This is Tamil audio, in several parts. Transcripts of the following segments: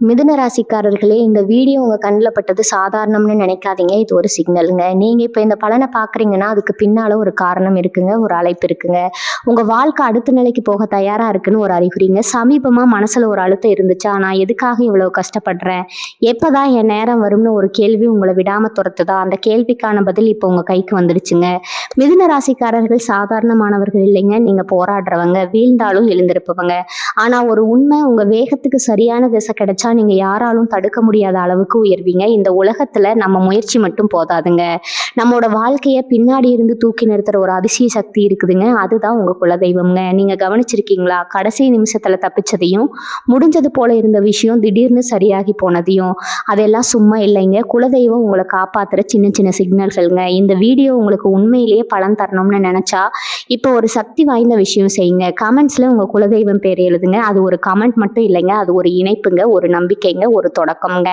மிதுன ராசிக்காரர்களே, இந்த வீடியோ உங்க கண்ணுல பட்டது சாதாரணம்னு நினைக்காதீங்க. இது ஒரு சிக்னலுங்க. நீங்க இப்ப இந்த பலனை பார்க்குறீங்கன்னா, அதுக்கு பின்னால ஒரு காரணம் இருக்குங்க. ஒரு அழைப்பு இருக்குங்க. உங்க வாழ்க்கை அடுத்த நிலைக்கு போக தயாரா இருக்குன்னு ஒரு அறிகுறிங்க. சமீபமா மனசுல ஒரு அழுத்தம் இருந்துச்சா? நான் எதுக்காக இவ்வளவு கஷ்டப்படுறேன்? எப்பதான் என் நேரம் வரும்னு ஒரு கேள்வி உங்கள விடாம துரத்துதா? அந்த கேள்விக்கான பதில் இப்ப உங்க கைக்கு வந்துடுச்சுங்க. மிதுன ராசிக்காரர்கள் சாதாரணமானவர்கள் இல்லைங்க. நீங்க போராடுறவங்க, வீழ்ந்தாலும் எழுந்திருப்பவங்க. ஆனா ஒரு உண்மை, உங்க வேகத்துக்கு சரியான திசை கிடைச்சா நீங்க யாராலும் தடுக்க முடியாத அளவுக்கு உயர்வீங்க. இந்த உலகத்துல நம்ம முயற்சி மட்டும் போதாதுங்க. நம்மளோட வாழ்க்கைய பின்னாடி இருந்து தூக்கி நிறுத்துற ஒரு அதிசய சக்தி இருக்குதுங்க. அதுதான் உங்க குலதெய்வம்ங்க. நீங்க கவனிச்சிருக்கீங்களா? கடைசி நிமிஷத்துல தப்பிச்சதையும், முடிஞ்சது போல இருந்த விஷயம் திடீர்னு சரியாகி போனதையும். அதெல்லாம் சும்மா இல்லைங்க. குலதெய்வம் உங்களை காப்பாத்துற சின்ன சின்ன சிக்னல்கள்ங்க. இந்த வீடியோ உங்களுக்கு உண்மையிலேயே பலன் தரணும்னு நினைச்சா இப்போ ஒரு சக்தி வாய்ந்த விஷயம் செய்யுங்க. கமெண்ட்ஸ்ல உங்க குலதெய்வம் பேர் எழுதுங்க. அது ஒரு கமெண்ட் மட்டும் இல்லைங்க, அது ஒரு இணைப்புங்க, ஒரு நம்பிக்கைங்க, ஒரு தொடக்கம்ங்க.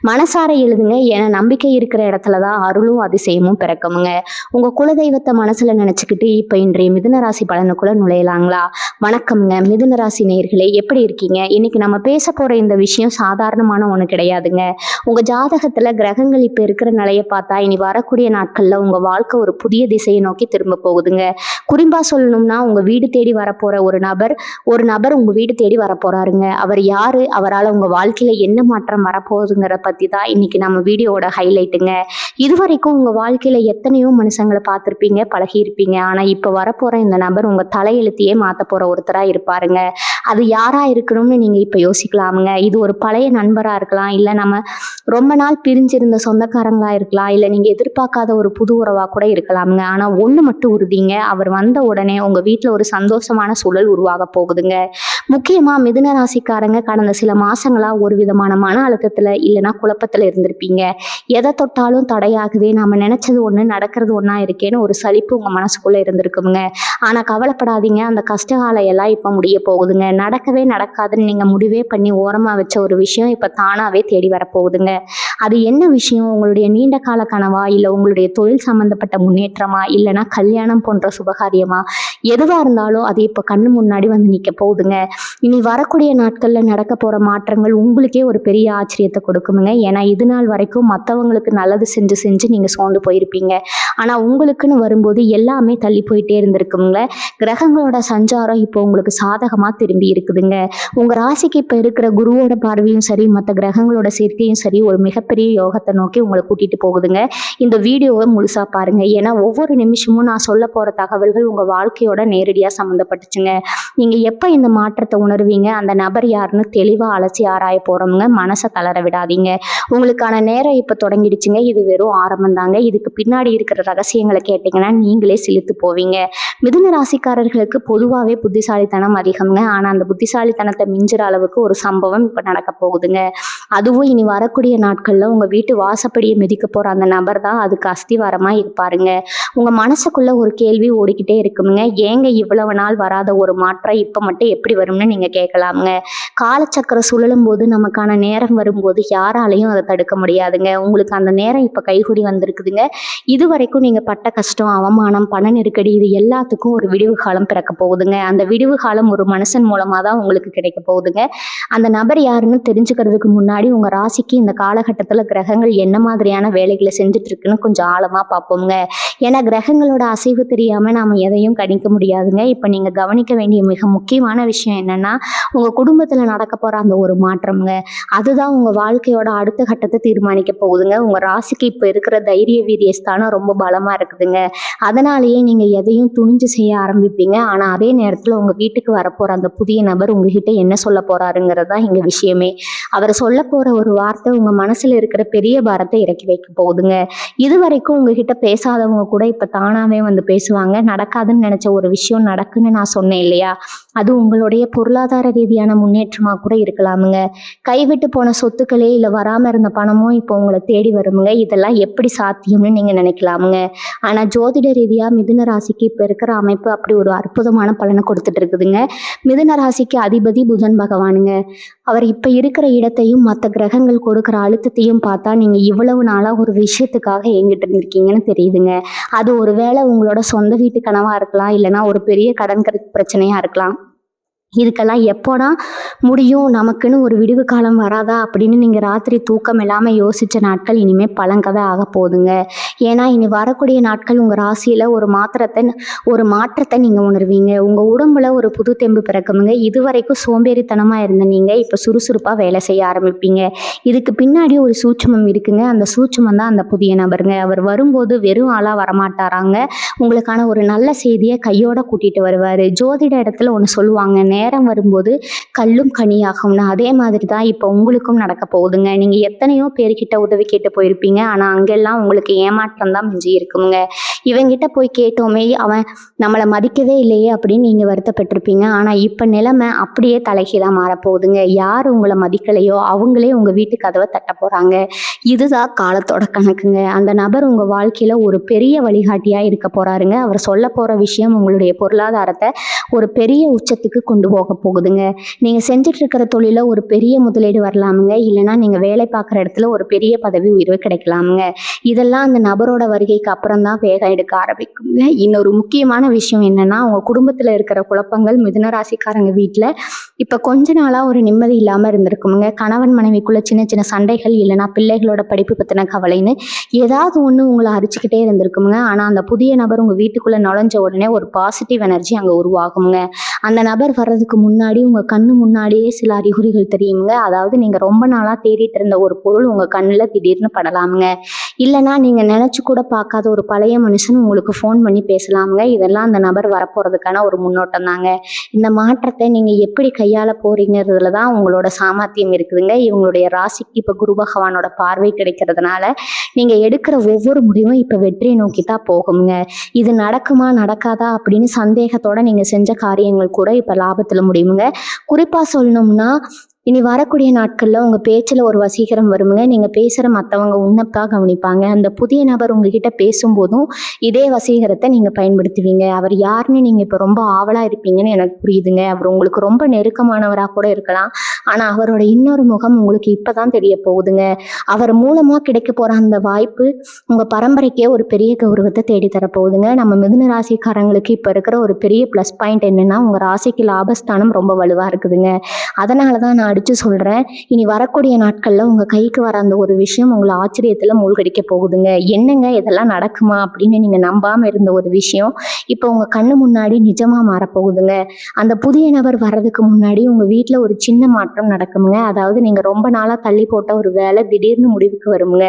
மனசார எழுதுங்க. ஏன்னா நம்பிக்கை இருக்கிற இடத்துலதான் அருளும் அதிசயமும் பிறக்குமுங்க. உங்க குலதெய்வத்தை மனசுல நினைச்சுக்கிட்டு இப்ப இன்றைய மிதுன ராசி பலனுக்குள்ள நுழையலாங்களா? வணக்கம்ங்க மிதுன ராசி நேயர்களே, எப்படி இருக்கீங்க? இன்னைக்கு நம்ம பேச போற இந்த விஷயம் சாதாரணமான ஒண்ணு கிடையாதுங்க. உங்க ஜாதகத்துல கிரகங்கள் இப்ப இருக்கிற நிலையை பார்த்தா இனி வரக்கூடிய நாட்கள்ல உங்க வாழ்க்கை ஒரு புதிய திசையை நோக்கி திரும்ப போகுதுங்க. குறிப்பா சொல்லணும்னா, உங்க வீடு தேடி வரப்போற ஒரு நபர் உங்க வீடு தேடி வரப்போறாருங்க. அவர் யாரு? அவரால் உங்க வாழ்க்கையில என்ன மாற்றம் வரப்போகுதுங்கிற பத்தி தான் இன்னைக்கு நம்ம வீடியோவோட ஹைலைட்டுங்க. இதுவரைக்கும் உங்க வாழ்க்கையில எத்தனையோ மனுஷங்களை பார்த்துருப்பீங்க, பழகியிருப்பீங்க. ஆனா இப்ப வரப்போற இந்த நபர் உங்க தலையெழுத்தையே மாத்த போற ஒருத்தரா இருப்பாருங்க. அது யாரா இருக்கணும்னு நீங்க இப்ப யோசிக்கலாமுங்க. இது ஒரு பழைய நண்பரா இருக்கலாம், இல்ல நம்ம ரொம்ப நாள் பிரிஞ்சிருந்த சொந்தக்காரங்களா இருக்கலாம், இல்ல நீங்க எதிர்பார்க்காத ஒரு புது உறவா கூட இருக்கலாமுங்க. ஆனா ஒண்ணு மட்டும் உறுதிங்க, அவர் வந்த உடனே உங்க வீட்டுல ஒரு சந்தோஷமான சூழல் உருவாக போகுதுங்க. முக்கியமா மிதுன ராசிக்காரங்க கடந்த சில மாசங்களா ஒரு விதமான மன அழுத்தத்துல இல்லைன்னா குழப்பத்துல இருந்திருப்பீங்க. எதை தொட்டாலும் தடையாகுதே, நாம நினைச்சது ஒண்ணு நடக்கிறது ஒண்ணா இருக்கேன்னு ஒரு சலிப்பு உங்க மனசுக்குள்ள இருந்திருக்குங்க. ஆனா கவலைப்படாதீங்க, அந்த கஷ்டகாலம் எல்லாம் இப்ப முடிய போகுதுங்க. நடக்கவே நடக்காதுன்னு நீங்க முடிவே பண்ணி ஓரமா வச்ச ஒரு விஷயம் இப்ப தானாவே தேடி வரப்போகுதுங்க. அது என்ன விஷயம்? உங்களுடைய நீண்ட கால கனவா, இல்ல உங்களுடைய தொழில் சம்பந்தப்பட்ட முன்னேற்றமா, இல்லைன்னா கல்யாணம் போன்ற சுபகாரியமா? எதுவா இருந்தாலும் அது இப்ப கண்ணு முன்னாடி வந்து நிக்க போகுதுங்க. இனி வரக்கூடிய நாட்கள்ல நடக்க போற மாற்றங்கள் உங்களுக்கே ஒரு பெரிய ஆச்சரியத்தை கொடுக்குமுங்க. ஏன்னா இது நாள் வரைக்கும் மற்றவங்களுக்கு நல்லது செஞ்சு செஞ்சு நீங்க சோர்ந்து போயிருப்பீங்க. ஆனா உங்களுக்குன்னு வரும்போது எல்லாமே தள்ளி போயிட்டே இருந்திருக்குங்க. கிரகங்களோட சஞ்சாரம் இப்போ உங்களுக்கு சாதகமா திரும்பி இருக்குதுங்க. உங்க ராசிக்கு இப்ப இருக்கிற குருவோட பார்வையும் சரி, மற்ற கிரகங்களோட சேர்க்கையும் சரி, ஒரு மிகப்பெரிய யோகத்தை நோக்கி உங்களை கூட்டிட்டு போகுதுங்க. இந்த வீடியோவை முழுசா பாருங்க. ஏன்னா ஒவ்வொரு நிமிஷமும் நான் சொல்ல போற தகவல்கள் உங்க வாழ்க்கையோட நேரடியா சம்மந்தப்பட்டுச்சுங்க. நீங்க எப்ப இந்த மாற்றத்தை உணர்வீங்க, அந்த நபர் யாருன்னு தெளிவா அலசி ஆராய போறோம்ங்க. மனசை தளர விடாதீங்க. உங்களுக்கான நேரம் இப்ப தொடங்கிடுச்சுங்க. இது வெறும் ஆரம்பம் தாங்க. இதுக்கு பின்னாடி இருக்கிற ரகசியங்களை கேட்டீங்கன்னா நீங்களே சிலிர்த்து போவீங்க. மிதுன ராசிக்காரர்களுக்கு பொதுவாகவே புத்திசாலித்தனம் அதிகம்ங்க. ஆனா அந்த புத்திசாலித்தனத்தை மிஞ்சுற அளவுக்கு ஒரு சம்பவம் இப்ப நடக்க போகுதுங்க. அதுவும் இனி வரக்கூடிய நாட்கள்ல உங்க வீட்டு வாசப்படியை மிதிக்க போற அந்த நபர் தான் அதுக்கு அஸ்திவாரமா இருப்பாருங்க. உங்க மனசுக்குள்ள ஒரு கேள்வி ஓடிக்கிட்டே இருக்குமுங்க. ஏங்க இவ்வளவு நாள் வராத ஒரு மாற்றம் இப்ப மட்டும் எப்படி வரும்னு நீங்க கேட்கலாமுங்க. காலச்சக்கரம் சுழலும் போது நமக்கான நேரம் வரும்போது யாராலையும் அதை தடுக்க முடியாதுங்க. உங்களுக்கு அந்த நேரம் இப்ப கைகூடி வந்திருக்குதுங்க. இது வரைக்கும் நீங்க பட்ட கஷ்டம், அவமானம், பண நெருக்கடி, இது எல்லாத்துக்கும் ஒரு விடிவு காலம் பிறக்க போகுதுங்க. அந்த விடிவு காலம் ஒரு மனுஷன் மூலமா தான் உங்களுக்கு கிடைக்க போகுதுங்க. அந்த நபர் யாருன்னு தெரிஞ்சுக்கிறதுக்கு முன்னாடி உங்க ராசிக்கு இந்த காலகட்டத்துல கிரகங்கள் என்ன மாதிரியான வேலைகளை செஞ்சுட்டு இருக்குன்னு கொஞ்சம் ஆழமா பார்ப்போங்க. ஏன்னா கிரகங்களோட அசைவு தெரியாம நாம எதையும் கணிக்க முடியாதுங்க. இப்ப நீங்க கவனிக்க வேண்டிய மிக முக்கியமான விஷயம் என்னன்னா, உங்க குடும்பத்துல நடக்க போற அந்த ஒரு மாற்றம்ங்க. அதுதான் உங்க வாழ்க்கையோட அடுத்த கட்டத்தை தீர்மானிக்க போகுதுங்க. உங்க ராசிக்கு இப்ப இருக்கிற தைரிய வீரிய ஸ்தானம் ரொம்ப பலமா இருக்குதுங்க. அதனாலேயே நீங்க எதையும் துணிஞ்சு செய்ய ஆரம்பிப்பீங்க. ஆனா அதே நேரத்துல உங்க வீட்டுக்கு வரப்போற அந்த புதிய நபர் உங்ககிட்ட என்ன சொல்ல போறாருங்கிறது தான் இங்க விஷயமே. அவர் சொல்ல போற ஒரு வார்த்தை உங்க மனசுல இருக்கிற பெரிய பாரத்தை இறக்கி வைக்க போகுதுங்க. இது வரைக்கும் உங்ககிட்ட பேசாதவங்க கூட இப்ப தானாவே வந்து பேசுவாங்க. நடக்காதுன்னு நினைச்ச ஒரு விஷயம் நடக்குன்னு நான் சொன்னேன் இல்லையா? அது உங்களுடைய பொருளாதார ரீதியான முன்னேற்றமா கூட இருக்கலாமுங்க. கைவிட்டு போன சொத்துக்களே இல்ல வராம இருந்த பணமும் இப்போ உங்களை தேடி வருமுங்க. இதெல்லாம் எப்படி சாத்தியம்னு நீங்க நினைக்கலாமுங்க. ஆனா ஜோதிட ரீதியா மிதுன ராசிக்கு இப்ப இருக்கிற அமைப்பு அப்படி ஒரு அற்புதமான பலனை கொடுத்துட்டு இருக்குதுங்க. மிதுன ராசிக்கு அதிபதி புதன் பகவானுங்க. அவர் இப்ப இருக்கிற இடத்தையும் மற்ற கிரகங்கள் கொடுக்குற அழுத்தத்தையும் பார்த்தா நீங்க இவ்வளவு நாளா ஒரு விஷயத்துக்காக ஏங்கிட்டு இருந்திருக்கீங்கன்னு தெரியுதுங்க. அது ஒருவேளை உங்களோட சொந்த வீட்டு கனவா இருக்கலாம், இல்லைன்னா ஒரு பெரிய கடன் பிரச்சனையா இருக்கலாம். இதுக்கெல்லாம் எப்போடா முடியும், நமக்குன்னு ஒரு விடிவு காலம் வராதா அப்படின்னு நீங்கள் ராத்திரி தூக்கம் இல்லாமல் யோசித்த நாட்கள் இனிமேல் பழங்கதை ஆக போகுதுங்க. ஏன்னா இனி வரக்கூடிய நாட்கள் உங்கள் ராசியில் ஒரு மாற்றத்தை நீங்கள் உணர்வீங்க. உங்கள் உடம்புல ஒரு புது தெம்பு பிறக்குமுங்க. இதுவரைக்கும் சோம்பேறித்தனமாக இருந்த நீங்கள் இப்போ சுறுசுறுப்பாக வேலை செய்ய ஆரம்பிப்பீங்க. இதுக்கு பின்னாடி ஒரு சூட்சுமம் இருக்குங்க. அந்த சூட்சுமம் தான் அந்த புதிய நபருங்க. அவர் வரும்போது வெறும் ஆளாக வரமாட்டாராங்க. உங்களுக்கான ஒரு நல்ல செய்தியை கையோட கூட்டிகிட்டு வருவார். ஜோதிட இடத்துல ஒன்று சொல்லுவாங்க, நேரம் வரும்போது கல்லும் கனியாகும்னு. அதே மாதிரி தான் இப்போ உங்களுக்கும் நடக்க போகுதுங்க. நீங்கள் எத்தனையோ பேர்கிட்ட உதவி கேட்டு போயிருப்பீங்க. ஆனால் அங்கெல்லாம் உங்களுக்கு ஏமாற்றம் தான் மிஞ்சி இருக்குங்க. இவங்கிட்ட போய் கேட்டோமே, அவன் நம்மளை மதிக்கவே இல்லையே அப்படின்னு நீங்கள் வருத்தப்பட்டிருப்பீங்க. ஆனால் இப்போ நிலைமை அப்படியே தலைகீழாக மாறப்போகுதுங்க. யார் உங்களை மதிக்கலையோ அவங்களே உங்கள் வீட்டு கதவை தட்ட போகிறாங்க. இதுதான் காலத்தோட கணக்குங்க. அந்த நபர் உங்கள் வாழ்க்கையில் ஒரு பெரிய வழிகாட்டியாக இருக்க போகிறாருங்க. அவர் சொல்ல போகிற விஷயம் உங்களுடைய பொருளாதாரத்தை ஒரு பெரிய உச்சத்துக்கு கொண்டு போக போகுதுங்க. நீங்கள் செஞ்சுட்டு இருக்கிற தொழிலில் ஒரு பெரிய முதலீடு வரலாமுங்க. இல்லைனா நீங்கள் வேலை பார்க்குற இடத்துல ஒரு பெரிய பதவி உயர்வு கிடைக்கலாமுங்க. இதெல்லாம் அந்த நபரோட வருகைக்கு அப்புறம் தான் வேகம் எடுக்க ஆரம்பிக்குங்க. இன்னொரு முக்கியமான விஷயம் என்னென்னா, உங்கள் குடும்பத்தில் இருக்கிற குழப்பங்கள் மிதுன ராசிக்காரங்க வீட்டில் இப்போ கொஞ்ச நாளாக ஒரு நிம்மதி இல்லாமல் இருந்திருக்குமுங்க. கணவன் மனைவிக்குள்ளே சின்ன சின்ன சண்டைகள், இல்லைனா பிள்ளைகளோட படிப்பு பற்றின கவலைன்னு ஏதாவது ஒன்று உங்களை அரிச்சுக்கிட்டே இருந்திருக்குமுங்க. ஆனால் அந்த புதிய நபர் உங்கள் வீட்டுக்குள்ளே நுழைஞ்ச உடனே ஒரு பாசிட்டிவ் எனர்ஜி அங்கே உருவாகுங்க. அந்த நபர் வர்றதுக்கு முன்னாடி உங்கள் கண்ணு முன்னாடியே சில அறிகுறிகள் தெரியுங்க. அதாவது நீங்கள் ரொம்ப நாளாக தேடிட்டு இருந்த ஒரு பொருள் உங்கள் கண்ணில் திடீர்னு படலாமுங்க. இல்லைனா நீங்கள் நினச்சி கூட பார்க்காத ஒரு பழைய மனுஷன் உங்களுக்கு ஃபோன் பண்ணி பேசலாமுங்க. இதெல்லாம் அந்த நபர் வரப்போகிறதுக்கான ஒரு முன்னோட்டம் தாங்க. இந்த மாற்றத்தை நீங்கள் எப்படி கையாள போறீங்கிறதுல தான் உங்களோட சாமர்த்தியம் இருக்குதுங்க. இவங்களுடைய ராசிக்கு இப்போ குரு பகவானோட பார்வை கிடைக்கிறதுனால நீங்கள் எடுக்கிற ஒவ்வொரு முடிவும் இப்போ வெற்றியை நோக்கி தான் போகுங்க. இது நடக்குமா நடக்காதா அப்படின்னு சந்தேகத்தோட நீங்கள் செஞ்ச காரியங்கள் கூட இப்போ லாபத்தில் முடியுங்க. குறிப்பாக சொல்லணும்னா, இனி வரக்கூடிய நாட்களில் உங்கள் பேச்சில் ஒரு வசீகரம் வருமுங்க. நீங்கள் பேசுகிற மற்றவங்க உன்னப்பாக கவனிப்பாங்க. அந்த புதிய நபர் உங்ககிட்ட பேசும்போதும் இதே வசீகரத்தை நீங்கள் பயன்படுத்துவீங்க. அவர் யாருன்னு நீங்கள் இப்போ ரொம்ப ஆவலாக இருப்பீங்கன்னு எனக்கு புரியுதுங்க. அவர் உங்களுக்கு ரொம்ப நெருக்கமானவராக கூட இருக்கலாம். ஆனால் அவரோட இன்னொரு முகம் உங்களுக்கு இப்போ தான் தெரிய போகுதுங்க. அவர் மூலமாக கிடைக்க போகிற அந்த வாய்ப்பு உங்கள் பரம்பரைக்கே ஒரு பெரிய கௌரவத்தை தேடித்தரப்போகுதுங்க. நம்ம மிதுன ராசிக்காரங்களுக்கு இப்போ இருக்கிற ஒரு பெரிய ப்ளஸ் பாயிண்ட் என்னென்னா, உங்கள் ராசிக்கு லாபஸ்தானம் ரொம்ப வலுவாக இருக்குதுங்க. அதனால தான் நான் அடித்து சொல்கிறேன், இனி வரக்கூடிய நாட்களில் உங்கள் கைக்கு வர அந்த ஒரு விஷயம் உங்களை ஆச்சரியத்தில் மூழ்கடிக்க போகுதுங்க. என்னங்க இதெல்லாம் நடக்குமா அப்படின்னு நீங்கள் நம்பாமல் இருந்த ஒரு விஷயம் இப்போ உங்கள் கண்ணு முன்னாடி நிஜமாக மாறப்போகுதுங்க. அந்த புதிய நபர் வர்றதுக்கு முன்னாடி உங்கள் வீட்டில் ஒரு சின்ன மாற்றம் நடக்குமுங்க. அதாவது நீங்கள் ரொம்ப நாளாக தள்ளி போட்ட ஒரு வேலை திடீர்னு முடிவுக்கு வருமுங்க.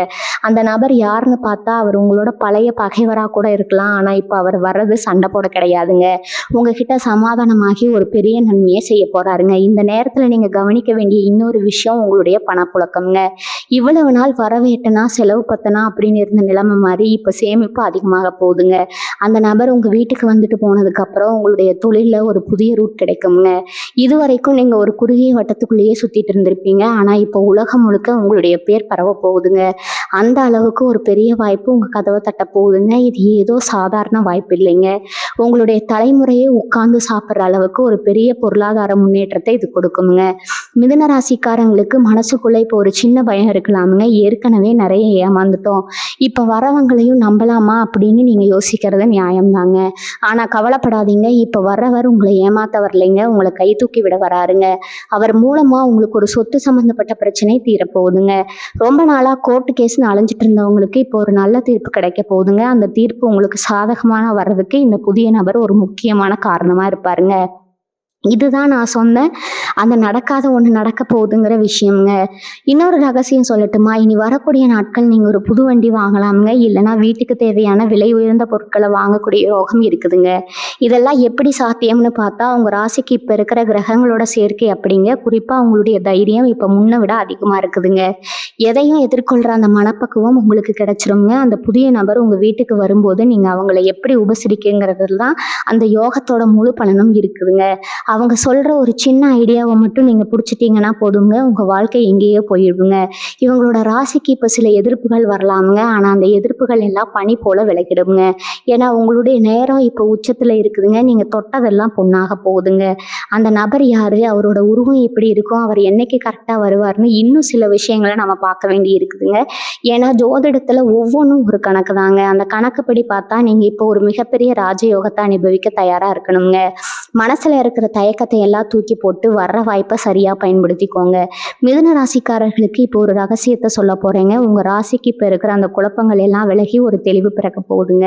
அந்த நபர் யாருன்னு பார்த்தா அவர் உங்களோட பழைய பகைவராக கூட இருக்கலாம். ஆனால் இப்போ அவர் வர்றது சண்டை போட கிடையாதுங்க. உங்ககிட்ட சமாதானமாகி ஒரு பெரிய நன்மையை செய்ய போகிறாருங்க. இந்த நேரத்தில் நீங்கள் கவனிக்க வேண்டிய இன்னொரு விஷயம் உங்களுடைய பணப்புழக்கம்ங்க. இவ்வளவு நாள் வரவேட்டனா செலவு பத்தனா அப்படின்னு இருந்த நிலைமை மாதிரி இப்போ சேமிப்பு அதிகமாக போகுதுங்க. அந்த நபர் உங்கள் வீட்டுக்கு வந்துட்டு போனதுக்கப்புறம் உங்களுடைய தொழிலில் ஒரு புதிய ரூட் கிடைக்குங்க. இது வரைக்கும் நீங்கள் ஒரு குறுகிய வட்டத்துக்குள்ளேயே சுற்றிட்டு இருந்திருப்பீங்க. ஆனால் இப்போ உலகம் முழுக்க உங்களுடைய பேர் பரவ போகுதுங்க. அந்த அளவுக்கு ஒரு பெரிய வாய்ப்பு உங்கள் கதவை தட்ட போகுதுங்க. இது ஏதோ சாதாரண வாய்ப்பு இல்லைங்க. உங்களுடைய தலைமுறையே உட்கார்ந்து சாப்பிட்ற அளவுக்கு ஒரு பெரிய பொருளாதார முன்னேற்றத்தை இது கொடுக்குங்க. மிதுன ராசிக்காரங்களுக்கு மனசுக்குள்ளே இப்போ ஒரு சின்ன பயம் இருக்கலாமுங்க. ஏற்கனவே நிறைய ஏமாந்துட்டோம், இப்போ வரவங்களையும் நம்பலாமா அப்படின்னு நீங்கள் யோசிக்கிறது நியாயம்தாங்க. ஆனால் கவலைப்படாதீங்க, இப்போ வர்றவர் உங்களை ஏமாத்த வரலைங்க, உங்களை கை தூக்கி விட வராருங்க. அவர் மூலமாக உங்களுக்கு ஒரு சொத்து சம்மந்தப்பட்ட பிரச்சனை தீரப்போகுதுங்க. ரொம்ப நாளாக கோர்ட்டு கேஸ்ன்னு அலைஞ்சிட்டு இருந்தவங்களுக்கு இப்போ ஒரு நல்ல தீர்ப்பு கிடைக்க போகுதுங்க. அந்த தீர்ப்பு உங்களுக்கு சாதகமான வர்றதுக்கு இந்த புதிய நபர் ஒரு முக்கியமான காரணமாக இருப்பாருங்க. இதுதான் நான் சொன்னேன், அந்த நடக்காத ஒன்று நடக்க போகுதுங்கிற விஷயம்ங்க. இன்னொரு ரகசியம் சொல்லட்டுமா? இனி வரக்கூடிய நாட்கள் நீங்கள் ஒரு புது வண்டி வாங்கலாமுங்க. இல்லைனா வீட்டுக்கு தேவையான விலை உயர்ந்த பொருட்களை வாங்கக்கூடிய யோகம் இருக்குதுங்க. இதெல்லாம் எப்படி சாத்தியம்னு பார்த்தா, உங்கள் ராசிக்கு இப்போ இருக்கிற கிரகங்களோட சேர்க்கை அப்படிங்க. குறிப்பாக உங்களுடைய தைரியம் இப்போ முன்ன விட அதிகமாக இருக்குதுங்க. எதையும் எதிர்கொள்கிற அந்த மனப்பக்குவம் உங்களுக்கு கிடைச்சிருங்க. அந்த புதிய நபர் உங்கள் வீட்டுக்கு வரும்போது நீங்கள் அவங்கள எப்படி உபசரிக்குங்கிறதுல தான் அந்த யோகத்தோட முழு பலனும் இருக்குதுங்க. அவங்க சொல்கிற ஒரு சின்ன ஐடியாவை மட்டும் நீங்கள் பிடிச்சிட்டிங்கன்னா போதுங்க, உங்கள் வாழ்க்கை எங்கேயோ போயிடுங்க. இவங்களோட ராசிக்கு இப்போ சில எதிர்ப்புகள் வரலாமுங்க. ஆனால் அந்த எதிர்ப்புகள் எல்லாம் பனி போல் விளக்கிடுங்க. ஏன்னா உங்களுடைய நேரம் இப்போ உச்சத்தில் இருக்குதுங்க. நீங்கள் தொட்டதெல்லாம் பொண்ணாக போகுதுங்க. அந்த நபர் யார், அவரோட உருவம் எப்படி இருக்கும், அவர் என்னைக்கு கரெக்டாக வருவார்னு இன்னும் சில விஷயங்களை நம்ம பார்க்க வேண்டி இருக்குதுங்க. ஏன்னா ஜோதிடத்தில் ஒவ்வொன்றும் ஒரு கணக்கு தாங்க. அந்த கணக்குப்படி பார்த்தா நீங்கள் இப்போ ஒரு மிகப்பெரிய ராஜயோகத்தை அனுபவிக்க தயாராக இருக்கணுங்க. மனசில் இருக்கிற தயக்கத்தை எல்லாம் தூக்கி போட்டு வர்ற வாய்ப்பை சரியாக பயன்படுத்திக்கோங்க. மிதுன ராசிக்காரர்களுக்கு இப்போ ஒரு ரகசியத்தை சொல்ல போகிறேங்க. உங்கள் ராசிக்கு இப்போ இருக்கிற அந்த குழப்பங்கள் எல்லாம் விலகி ஒரு தெளிவு பிறக்க போகுதுங்க.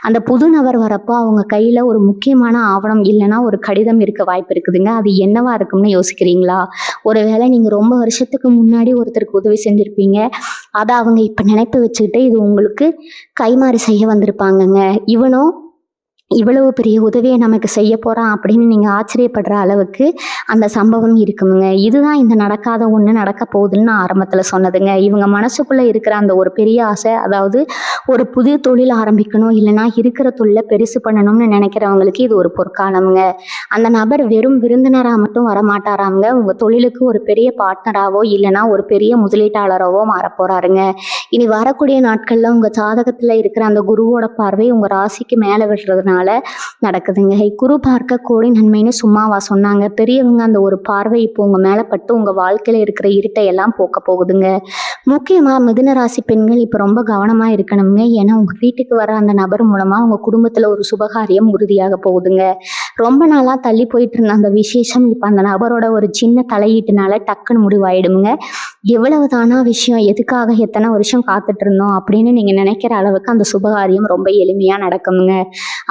அந்த புது நபர் வரப்போ அவங்க கையில் ஒரு முக்கியமான ஆவணம் இல்லைன்னா ஒரு கடிதம் இருக்க வாய்ப்பு இருக்குதுங்க. அது என்னவா இருக்கும்னு யோசிக்கிறீங்களா? ஒருவேளை நீங்கள் ரொம்ப வருஷத்துக்கு முன்னாடி ஒருத்தருக்கு உதவி செஞ்சுருப்பீங்க. அதை அவங்க இப்போ நினைப்பு வச்சுக்கிட்டு இது உங்களுக்கு கைமாறி செய்ய வந்திருப்பாங்கங்க. இவ்வளவு பெரிய உதவியை நமக்கு செய்ய போகிறான் அப்படின்னு நீங்கள் ஆச்சரியப்படுற அளவுக்கு அந்த சம்பவம் இருக்குங்க. இதுதான் இந்த நடக்காத ஒன்று நடக்க போகுதுன்னு நான் ஆரம்பத்தில் சொன்னதுங்க. இவங்க மனசுக்குள்ளே இருக்கிற அந்த ஒரு பெரிய ஆசை, அதாவது ஒரு புது தொழில் ஆரம்பிக்கணும் இல்லைன்னா இருக்கிற தொழிலை பெருசு பண்ணணும்னு நினைக்கிறவங்களுக்கு இது ஒரு பொற்காலமுங்க. அந்த நபர் வெறும் விருந்தினராக மட்டும் வரமாட்டாராங்க. உங்கள் தொழிலுக்கு ஒரு பெரிய பார்ட்னராகவோ இல்லைன்னா ஒரு பெரிய முதலீட்டாளராகவோ மாறப்போறாருங்க. இனி வரக்கூடிய நாட்களில் உங்கள் ஜாதகத்தில் இருக்கிற அந்த குருவோட பார்வை உங்கள் ராசிக்கு மேலே விடுறதுனால நடக்குதுங்க. குரு பார்க்க கோடி நன்மைன்னு சும்மாவா சொன்னாங்க? பெரியவங்க அந்த ஒரு பார்வை இப்போ உங்க மேல பட்டு உங்க வாழ்க்கையில இருக்கிற இருட்டை எல்லாம் போக்க போகுதுங்க. முக்கியமா மிதுன ராசி பெண்கள் இப்ப ரொம்ப கவனமா இருக்கணுங்க. ஏன்னா உங்க வீட்டுக்கு வர அந்த நபர் மூலமா உங்க குடும்பத்துல ஒரு சுபகாரியம் உறுதியாக போகுதுங்க. ரொம்ப நாளா தள்ளி போயிட்டு இருந்த அந்த விசேஷம் இப்ப அந்த நபரோட ஒரு சின்ன தலையீட்டுனால டக்குன்னு முடிவாயிடுங்க. எவ்வளவு தானா விஷயம், எதுக்காக எத்தனை வருஷம் காத்துட்டு இருந்தோம் அப்படின்னு நீங்க நினைக்கிற அளவுக்கு அந்த சுபகாரியம் ரொம்ப எளிமையா நடக்குங்க.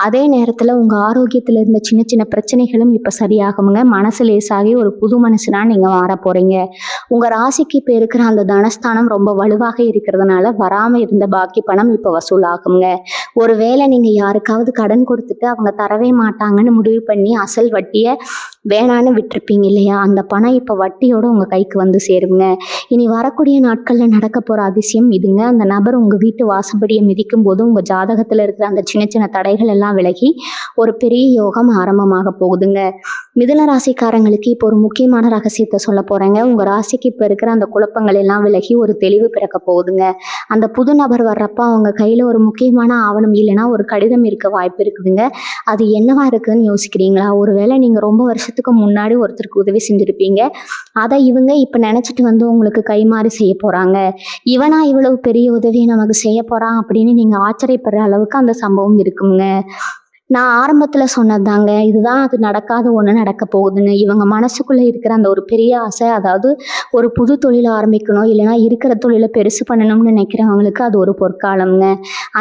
அதே நேரத்தில் உங்கள் ஆரோக்கியத்தில் இருந்த சின்ன சின்ன பிரச்சனைகளும் இப்போ சரியாகுங்க. மனசு லேசாகி ஒரு புது மனசுனா நீங்கள் மாற போகிறீங்க. உங்கள் ராசிக்கு இப்போ இருக்கிற அந்த தனஸ்தானம் ரொம்ப வலுவாக இருக்கிறதுனால வராமல் இருந்த பாக்கி பணம் இப்போ வசூலாகுங்க. ஒருவேளை நீங்கள் யாருக்காவது கடன் கொடுத்துட்டு அவங்க தரவே மாட்டாங்கன்னு முடிவு பண்ணி அசல் வட்டியை வேணான்னு விட்டுருப்பீங்க இல்லையா, அந்த பணம் இப்போ வட்டியோடு உங்கள் கைக்கு வந்து சேருங்க. இனி வரக்கூடிய நாட்களில் நடக்க போகிற அதிசயம் இதுங்க. அந்த நபர் உங்கள் வீட்டு வாசப்படியை மிதிக்கும் போது உங்கள் ஜாதகத்தில் இருக்கிற அந்த சின்ன சின்ன தடைகள் எல்லாம் விலகி ஒரு பெரிய யோகம் ஆரம்பமாக போகுதுங்க. மிதுன ராசிக்காரங்களுக்கு இப்போ ஒரு முக்கியமான ரகசியத்தை சொல்ல போகிறேங்க. உங்கள் ராசிக்கு இப்போ இருக்கிற அந்த குழப்பங்கள் எல்லாம் விலகி ஒரு தெளிவு பிறக்க போகுதுங்க. அந்த புது நபர் வர்றப்ப அவங்க கையில் ஒரு முக்கியமான ஆவணம் இல்லைன்னா ஒரு கடிதம் இருக்க வாய்ப்பு இருக்குதுங்க. அது என்னவா இருக்குதுன்னு யோசிக்கிறீங்களா? ஒருவேளை நீங்கள் ரொம்ப வருஷத்துக்கு முன்னாடி ஒருத்தருக்கு உதவி செஞ்சுருப்பீங்க. அதை இவங்க இப்போ நினச்சிட்டு வந்து உங்களுக்கு கைமாறி செய்ய போகிறாங்க. இவனா இவ்வளவு பெரிய உதவியை நமக்கு செய்ய போகிறான் அப்படின்னு நீங்கள் ஆச்சரியப்படுற அளவுக்கு அந்த சம்பவம் இருக்குங்க. நான் ஆரம்பத்தில் சொன்னதாங்க, இதுதான் அது நடக்காத ஒன்று நடக்க போகுதுன்னு. இவங்க மனசுக்குள்ளே இருக்கிற அந்த ஒரு பெரிய ஆசை, அதாவது ஒரு புது தொழிலை ஆரம்பிக்கணும் இல்லைன்னா இருக்கிற தொழிலை பெருசு பண்ணணும்னு நினைக்கிறவங்களுக்கு அது ஒரு பொற்காலம்ங்க.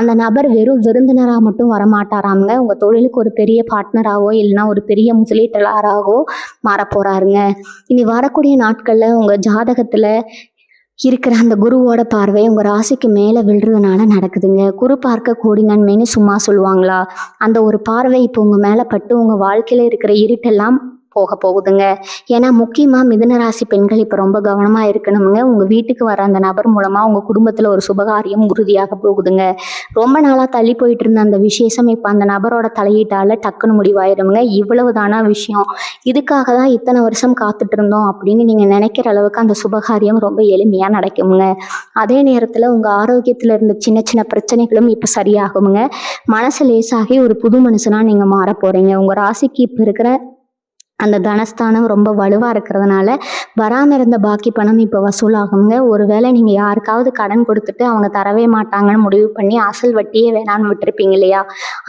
அந்த நபர் வெறும் விருந்தினராக மட்டும் வரமாட்டாராங்க. உங்கள் தொழிலுக்கு ஒரு பெரிய பார்ட்னராகவோ இல்லைன்னா ஒரு பெரிய முதலீட்டாளராகவோ மாறப்போறாருங்க. இனி வரக்கூடிய நாட்களில் உங்கள் ஜாதகத்தில் இருக்கிற அந்த குருவோட பார்வை உங்கள் ராசிக்கு மேலே விழுறதுனால நடக்குதுங்க. குரு பார்க்க கோடி நன்மைன்னு சும்மா சொல்லுவாங்களா? அந்த ஒரு பார்வை இப்போ உங்கள் மேலே பட்டு உங்கள் வாழ்க்கையில் இருக்கிற இருட்டெல்லாம் போக போகுதுங்க. ஏன்னா முக்கியமாக மிதுன ராசி பெண்கள் இப்போ ரொம்ப கவனமாக இருக்கணுங்க. உங்கள் வீட்டுக்கு வர அந்த நபர் மூலமாக உங்கள் குடும்பத்தில் ஒரு சுபகாரியம் உறுதியாக போகுதுங்க. ரொம்ப நாளாக தள்ளி போயிட்டு இருந்த அந்த விசேஷம் இப்போ அந்த நபரோட தலையீட்டால் டக்குன்னு முடிவாயிருங்க. இவ்வளவு தானா விஷயம், இதுக்காக தான் இத்தனை வருஷம் காத்துட்டு இருந்தோம் அப்படின்னு நீங்கள் நினைக்கிற அளவுக்கு அந்த சுபகாரியம் ரொம்ப எளிமையாக நடக்குங்க. அதே நேரத்தில் உங்கள் ஆரோக்கியத்தில் இருந்த சின்ன சின்ன பிரச்சனைகளும் இப்போ சரியாகுங்க. மனசு லேசாகி ஒரு புது மனுஷனாக நீங்கள் மாற போகிறீங்க. உங்கள் ராசிக்கு இப்போ இருக்கிற அந்த தனஸ்தானம் ரொம்ப வலுவாக இருக்கிறதுனால வராமல் இருந்த பாக்கி பணம் இப்போ வசூலாகுங்க. ஒருவேளை நீங்கள் யாருக்காவது கடன் கொடுத்துட்டு அவங்க தரவே மாட்டாங்கன்னு முடிவு பண்ணி அசல் வட்டியே வேணான்னு விட்டுருப்பீங்க இல்லையா,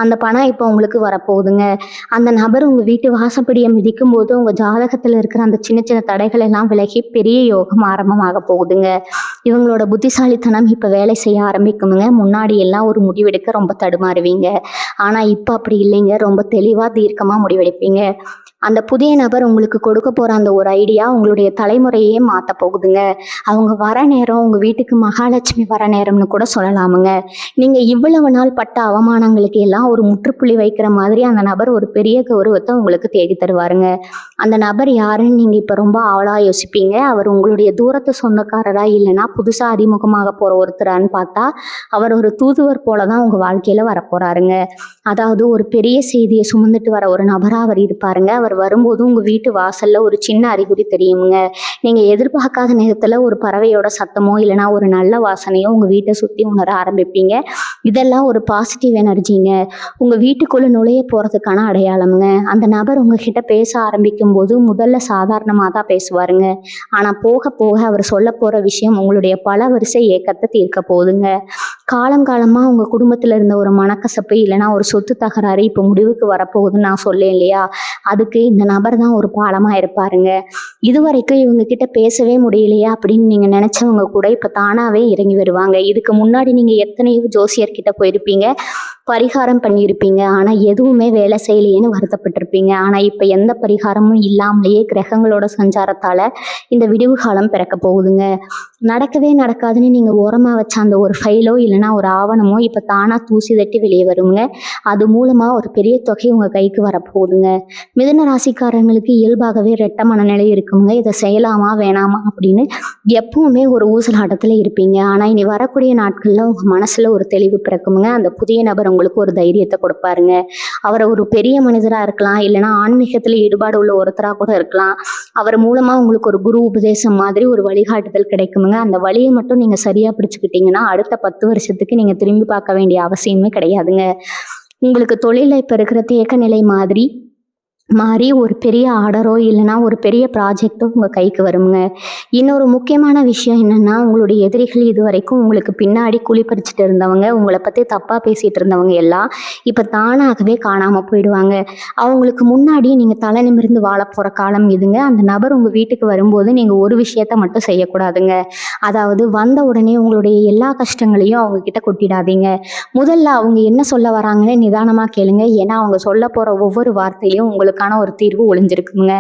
அந்த பணம் இப்போ உங்களுக்கு வரப்போகுதுங்க. அந்த நபர் உங்கள் வீட்டு வாசப்படியை மிதிக்கும் போது உங்கள் ஜாதகத்தில் இருக்கிற அந்த சின்ன சின்ன தடைகள் எல்லாம் விலகி பெரிய யோகம் ஆரம்பமாக போகுதுங்க. இவங்களோட புத்திசாலித்தனம் இப்போ வேலை செய்ய ஆரம்பிக்குங்க. முன்னாடி எல்லாம் ஒரு முடிவெடுக்க ரொம்ப தடுமாறுவீங்க. ஆனால் இப்போ அப்படி இல்லைங்க. ரொம்ப தெளிவாக தீர்க்கமாக முடிவெடுப்பீங்க. அந்த புதிய நபர் உங்களுக்கு கொடுக்க போகிற அந்த ஒரு ஐடியா உங்களுடைய தலைமுறையே மாற்ற போகுதுங்க. அவங்க வர நேரம் உங்கள் வீட்டுக்கு மகாலட்சுமி வர நேரம்னு கூட சொல்லலாமுங்க. நீங்கள் இவ்வளவு நாள் பட்ட அவமானங்களுக்கு எல்லாம் ஒரு முற்றுப்புள்ளி வைக்கிற மாதிரி அந்த நபர் ஒரு பெரிய கௌரவத்தை உங்களுக்கு தேடி தருவாருங்க. அந்த நபர் யாருன்னு நீங்கள் இப்போ ரொம்ப ஆவலாக யோசிப்பீங்க. அவர் உங்களுடைய தூரத்து சொந்தக்காரரா இல்லைன்னா புதுசாக அறிமுகமாக போகிற ஒருத்தரான்னு பார்த்தா அவர் ஒரு தூதுவர் போல தான் உங்கள் வாழ்க்கையில் வரப்போகிறாருங்க. அதாவது ஒரு பெரிய செய்தியை சுமந்துட்டு வர ஒரு நபராக அவர் இருப்பாருங்க. அவர் வரும்போது உங்கள் வீட்டு வாசலில் ஒரு சின்ன அறிகுறி தெரியுங்க. நீங்கள் எதிர்பார்க்காத நேரத்தில் ஒரு பறவையோட சத்தமோ இல்லைனா ஒரு நல்ல வாசனையோ உங்கள் வீட்டை சுற்றி உணர ஆரம்பிப்பீங்க. இதெல்லாம் ஒரு பாசிட்டிவ் எனர்ஜிங்க. உங்கள் வீட்டுக்குள்ளே நுழைய போகிறதுக்கான அடையாளமுங்க. அந்த நபர் உங்ககிட்ட பேச ஆரம்பிக்கும் போது முதல்ல சாதாரணமாக தான் பேசுவாருங்க. ஆனால் போக போக அவர் சொல்ல போகிற விஷயம் உங்களுடைய பல வரிசை ஏக்கத்தை தீர்க்க போகுதுங்க. காலங்காலமாக உங்கள் குடும்பத்தில் இருந்த ஒரு மனக்கசப்பு இல்லைனா ஒரு சொத்து தகராறு இப்போ முடிவுக்கு வரப்போகுதுன்னு நான் சொல்லேன் இல்லையா, அதுக்கு கடக்கிறதுக்கு இந்த நபர் தான் ஒரு பாலமா இருப்பாருங்க. இதுவரைக்கும் இவங்க கிட்ட பேசவே முடியலையா அப்படின்னு நீங்க நினைச்சவங்க கூட இப்ப தானாவே இறங்கி வருவாங்க. இதுக்கு முன்னாடி நீங்க எத்தனையோ ஜோசியர்கிட்ட போயிருப்பீங்க, பரிகாரம் பண்ணியிருப்பீங்க. ஆனா எதுவுமே வேலை செய்யலையேன்னு வருத்தப்பட்டிருப்பீங்க. ஆனா இப்ப எந்த பரிகாரமும் இல்லாமலேயே கிரகங்களோட சஞ்சாரத்தால இந்த விடிவு காலம் பிறக்க போகுதுங்க. நடக்கவே நடக்காதுன்னு நீங்க ஓரமா வச்ச அந்த ஒரு ஃபைலோ இல்லைன்னா ஒரு ஆவணமோ இப்ப தானா தூசி தட்டி வெளியே வருங்க. அது மூலமா ஒரு பெரிய தொகை உங்க கைக்கு வரப்போகுதுங்க. மிதுன ராசிக்காரங்களுக்கு இயல்பாகவே ரெட்ட மனநிலை இருக்குங்க. இதை செய்யலாமா வேணாமா அப்படின்னு எப்பவுமே ஒரு ஊசலாட்டத்துல இருப்பீங்க. ஆனா இனி வரக்கூடிய நாட்கள்ல உங்க மனசுல ஒரு தெளிவு பிறக்குங்க. அந்த புதிய நபர் உங்களுக்கு ஒரு தைரியத்தை கொடுப்பாருங்க. அவரை ஒரு பெரிய மனிதரா இருக்கலாம், இல்லைன்னா ஆன்மீகத்துல ஈடுபாடு உள்ள ஒருத்தரா கூட இருக்கலாம். அவர் மூலமா உங்களுக்கு ஒரு குரு உபதேசம் மாதிரி ஒரு வழிகாட்டுதல் கிடைக்குங்க. அந்த வழியை மட்டும் நீங்க சரியா பிடிச்சுக்கிட்டீங்கன்னா அடுத்த 10 வருஷத்துக்கு நீங்க திரும்பி பார்க்க வேண்டிய அவசியமே கிடையாதுங்க. உங்களுக்கு தொழில இப்ப இருக்கிற தேக்க நிலை மாதிரி மாறி ஒரு பெரிய ஆர்டரோ இல்லைன்னா ஒரு பெரிய ப்ராஜெக்டோ உங்கள் கைக்கு வருங்க. இன்னொரு முக்கியமான விஷயம் என்னென்னா, உங்களுடைய எதிரிகள் இது வரைக்கும் உங்களுக்கு பின்னாடி குழி பறிச்சுட்டு இருந்தவங்க, உங்களை பற்றி தப்பாக பேசிகிட்டு இருந்தவங்க எல்லாம் இப்போ தானாகவே காணாமல் போயிடுவாங்க. அவங்களுக்கு முன்னாடி நீங்கள் தலை நிமிர்ந்து வாழ போகிற காலம் இதுங்க. அந்த நபர் உங்கள் வீட்டுக்கு வரும்போது நீங்கள் ஒரு விஷயத்த மட்டும் செய்யக்கூடாதுங்க. அதாவது வந்த உடனே உங்களுடைய எல்லா கஷ்டங்களையும் அவங்க கிட்ட கொட்டிடாதீங்க. முதல்ல அவங்க என்ன சொல்ல வராங்கன்னு நிதானமாக கேளுங்க. ஏன்னா அவங்க சொல்ல போகிற ஒவ்வொரு வார்த்தையிலையும் உங்களுக்கு ஒரு தீர்வு ஒளிஞ்சிருக்குங்க.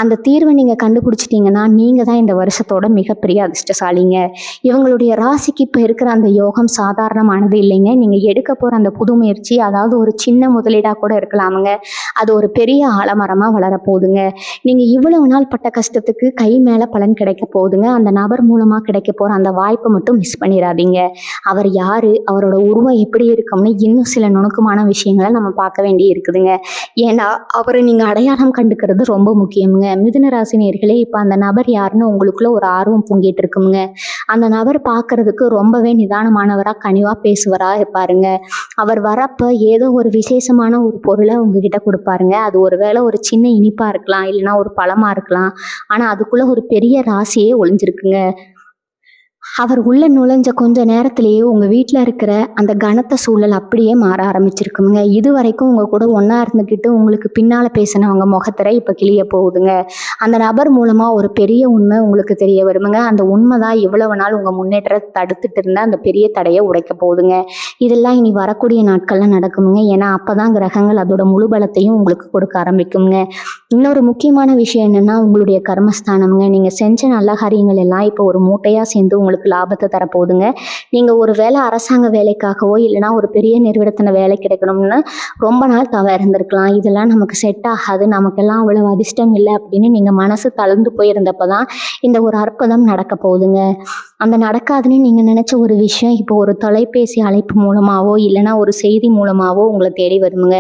அந்த தீர்வை நீங்க கண்டுபிடிச்சிட்டீங்கன்னா நீங்க தான் இந்த வருஷத்தோட மிகப்பெரிய அதிர்ஷ்டசாலிங்க. இவங்களுடைய ராசிக்கு இப்ப இருக்கிற அந்த யோகம் சாதாரணமானது இல்லைங்க. நீங்க எடுக்க போற அந்த புது முயற்சி, அதாவது ஒரு சின்ன முதலீடா கூட இருக்கலாமுங்க, அது ஒரு பெரிய ஆலமரமா வளரப்போகுதுங்க. நீங்க இவ்வளவு நாள் பட்ட கஷ்டத்துக்கு கை மேல பலன் கிடைக்க போகுதுங்க. அந்த நபர் மூலமா கிடைக்க போற அந்த வாய்ப்பை மட்டும் மிஸ் பண்ணிடாதீங்க. அவர் யாரு, அவரோட உருவம் எப்படி இருக்கும்னு இன்னும் சில நுணுக்கமான விஷயங்களை நம்ம பார்க்க வேண்டி இருக்குதுங்க. ஏன்னா அவரை நீங்க அடையாளம் கண்டுக்கிறது ரொம்ப முக்கியமுங்க. மிதுன ராசி நேயர்களே, இப்ப அந்த நபர் யாருன்னு உங்களுக்குள்ள ஒரு ஆர்வம் பொங்கிட்டு இருக்குங்க. அந்த நபர் பார்க்கறதுக்கு ரொம்பவே நிதானமானவரா, கனிவா பேசுவரா இருப்பாருங்க. அவர் வரப்ப ஏதோ ஒரு விசேஷமான ஒரு பொருளை உங்ககிட்ட கொடுப்பாருங்க. அது ஒருவேளை ஒரு சின்ன இனிப்பா இருக்கலாம், இல்லைன்னா ஒரு பழமா இருக்கலாம். ஆனா அதுக்குள்ள ஒரு பெரிய ராசியே ஒளிஞ்சிருக்குங்க. அவர் உள்ள நுழைஞ்ச கொஞ்ச நேரத்திலேயே உங்க வீட்டில் இருக்கிற அந்த கனத்த சூழல் அப்படியே மாற ஆரம்பிச்சிருக்குங்க. இது வரைக்கும் உங்க கூட ஒன்றா இருந்துக்கிட்டு உங்களுக்கு பின்னால் பேசினவங்க முகத்திரை இப்போ கிளிய போகுதுங்க. அந்த நபர் மூலமாக ஒரு பெரிய உண்மை உங்களுக்கு தெரிய வருமுங்க. அந்த உண்மை தான் இவ்வளவு நாள் உங்கள் முன்னேற்றத்தை தடுத்துட்டு இருந்த அந்த பெரிய தடையை உடைக்க போகுதுங்க. இதெல்லாம் இனி வரக்கூடிய நாட்கள்லாம் நடக்குமுங்க. ஏன்னா அப்போ தான் கிரகங்கள் அதோட முழு பலத்தையும் உங்களுக்கு கொடுக்க ஆரம்பிக்குங்க. இன்னொரு முக்கியமான விஷயம் என்னென்னா, உங்களுடைய கர்மஸ்தானம்ங்க. நீங்கள் செஞ்ச நல்ல காரியங்கள் எல்லாம் இப்போ ஒரு மூட்டையாக சேர்ந்து உங்களுக்கு லாபத்தை தரப்போகுதுங்க. நீங்கள் ஒரு வேளை அரசாங்க வேலைக்காகவோ இல்லைனா ஒரு பெரிய நிறுவனத்தில் வேலை கிடைக்கணும்னு ரொம்ப நாள் இருந்திருக்கலாம். இதெல்லாம் நமக்கு செட் ஆகாது, நமக்கெல்லாம் அவ்வளவு அதிர்ஷ்டம் இல்லை அப்படின்னு நீங்கள் மனசு தளர்ந்து போயிருந்தப்போ தான் இந்த ஒரு அற்புதம் நடக்க போகுதுங்க. அந்த நடக்காதுன்னு நீங்கள் நினச்ச ஒரு விஷயம் இப்போ ஒரு தொலைபேசி அழைப்பு மூலமாகவோ இல்லைனா ஒரு செய்தி மூலமாகவோ உங்களை தேடி வருங்க.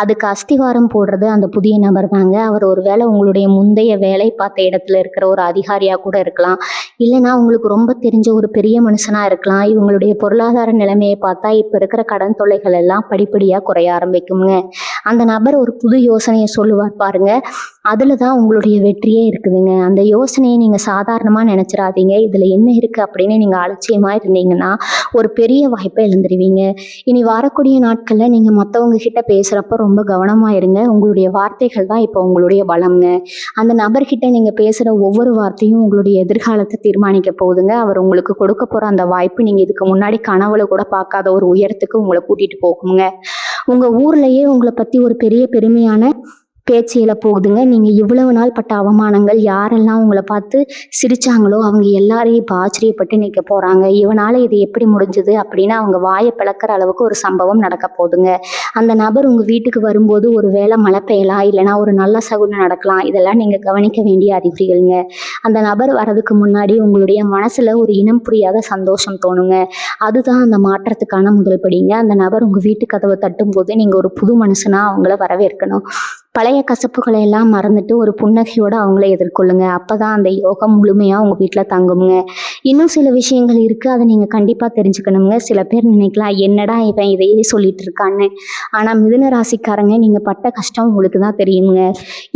அதுக்கு அஸ்திவாரம் போடுறது அந்த புதிய நபர் தாங்க. அவர் ஒரு வேளை உங்களுடைய முந்தைய வேலை பார்த்த இடத்துல இருக்கிற ஒரு அதிகாரியாக கூட இருக்கலாம், இல்லைனா உங்களுக்கு ரொம்ப தெரிஞ்ச ஒரு பெரிய மனுஷனாக இருக்கலாம். இவங்களுடைய பொருளாதார நிலைமையை பார்த்தா இப்போ இருக்கிற கடன் தொல்லைகள் எல்லாம் படிப்படியாக குறைய ஆரம்பிக்குங்க. அந்த நபர் ஒரு புது யோசனையை சொல்லுவார் பாருங்க, அதில் தான் உங்களுடைய வெற்றியே இருக்குதுங்க. அந்த யோசனையை நீங்கள் சாதாரணமாக நினச்சிடாதீங்க. இதில் என்ன இருக்குது அப்படின்னு நீங்கள் அலட்சியமாக இருந்தீங்கன்னா ஒரு பெரிய வாய்ப்பை இழந்துருவீங்க. இனி வரக்கூடிய நாட்களில் நீங்கள் மற்றவங்க கிட்ட பேசுகிறப்ப ரொம்ப கவனமாக இருங்க. உங்களுடைய வார்த்தைகள் தான் இப்போ உங்களுடைய பலம்ங்க. அந்த நபர்கிட்ட நீங்கள் பேசுகிற ஒவ்வொரு வார்த்தையும் உங்களுடைய எதிர்காலத்தை தீர்மானிக்க போகுதுங்க. அவர் உங்களுக்கு கொடுக்க போகிற அந்த வாய்ப்பு நீங்கள் இதுக்கு முன்னாடி கனவுல கூட பார்க்காத ஒரு உயரத்துக்கு உங்களை கூட்டிகிட்டு போகுங்க. உங்கள் ஊர்லேயே உங்களை பற்றி ஒரு பெரிய பெருமையான பேச்சில போகுதுங்க. நீங்கள் இவ்வளவு நாள் பட்ட அவமானங்கள், யாரெல்லாம் உங்களை பார்த்து சிரிச்சாங்களோ அவங்க எல்லாரையும் இப்போ ஆச்சரியப்பட்டு நிற்க போகிறாங்க. இவனால் இது எப்படி முடிஞ்சுது அப்படின்னு அவங்க வாயை பிளக்கிற அளவுக்கு ஒரு சம்பவம் நடக்க போகுதுங்க. அந்த நபர் உங்கள் வீட்டுக்கு வரும்போது ஒரு வேளை மழை பெய்யலாம், இல்லைனா ஒரு நல்ல சகுனம் நடக்கலாம். இதெல்லாம் நீங்கள் கவனிக்க வேண்டிய அறிகுறிகள்ங்க. அந்த நபர் வர்றதுக்கு முன்னாடி உங்களுடைய மனசில் ஒரு இனம் புரியாத சந்தோஷம் தோணுங்க. அதுதான் அந்த மாற்றத்துக்கான முதல் படிங்க. அந்த நபர் உங்கள் வீட்டு கதவை தட்டும்போது நீங்கள் ஒரு புது மனுஷனாக அவங்கள வரவேற்கணும். பழைய கசப்புகளை எல்லாம் மறந்துட்டு ஒரு புன்னகையோடு அவங்கள எதிர்கொள்ளுங்க. அப்போ தான் அந்த யோகம் முழுமையாக உங்கள் வீட்டில் தங்குங்க. இன்னும் சில விஷயங்கள் இருக்குது, அதை நீங்கள் கண்டிப்பாக தெரிஞ்சுக்கணுங்க. சில பேர் நினைக்கலாம், என்னடா இவன் இதையே சொல்லிட்டு இருக்கான்னு. ஆனால் மிதுன ராசிக்காரங்க, நீங்கள் பட்ட கஷ்டம் உங்களுக்கு தான் தெரியுங்க.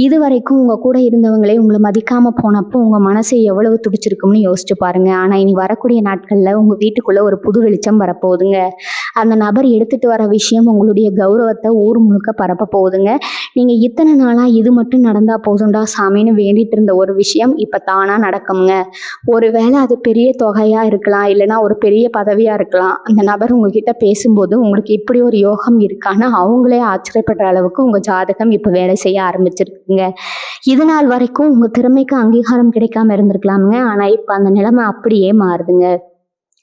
இது வரைக்கும் உங்கள் கூட இருந்தவங்களே உங்களை மதிக்காமல் போனப்போ உங்கள் மனசு எவ்வளவு துடிச்சிருக்கும்னு யோசிச்சு பாருங்க. ஆனால் இனி வரக்கூடிய நாட்களில் உங்கள் வீட்டுக்குள்ளே ஒரு புது வெளிச்சம் வரப்போகுதுங்க. அந்த நபர் எடுத்துகிட்டு வர விஷயம் உங்களுடைய கௌரவத்தை ஊர் முழுக்க பரப்ப போகுதுங்க. நீங்கள் இத்தனை நாளாக இது மட்டும் நடந்தால் போதும்டா சாமின்னு வேண்டிட்டு இருந்த ஒரு விஷயம் இப்போ தானாக நடக்குங்க. ஒருவேளை அது பெரிய தொகையாக இருக்கலாம், இல்லைனா ஒரு பெரிய பதவியாக இருக்கலாம். அந்த நபர் உங்ககிட்ட பேசும்போது உங்களுக்கு இப்படி ஒரு யோகம் இருக்கான்னு அவங்களே ஆச்சரியப்படுற அளவுக்கு உங்கள் ஜாதகம் இப்போ வேலை செய்ய ஆரம்பிச்சிருக்குங்க. இது நாள் வரைக்கும் உங்கள் திறமைக்கு அங்கீகாரம் கிடைக்காம இருந்திருக்கலாமுங்க. ஆனால் இப்போ அந்த நிலைமை அப்படியே மாறுதுங்க.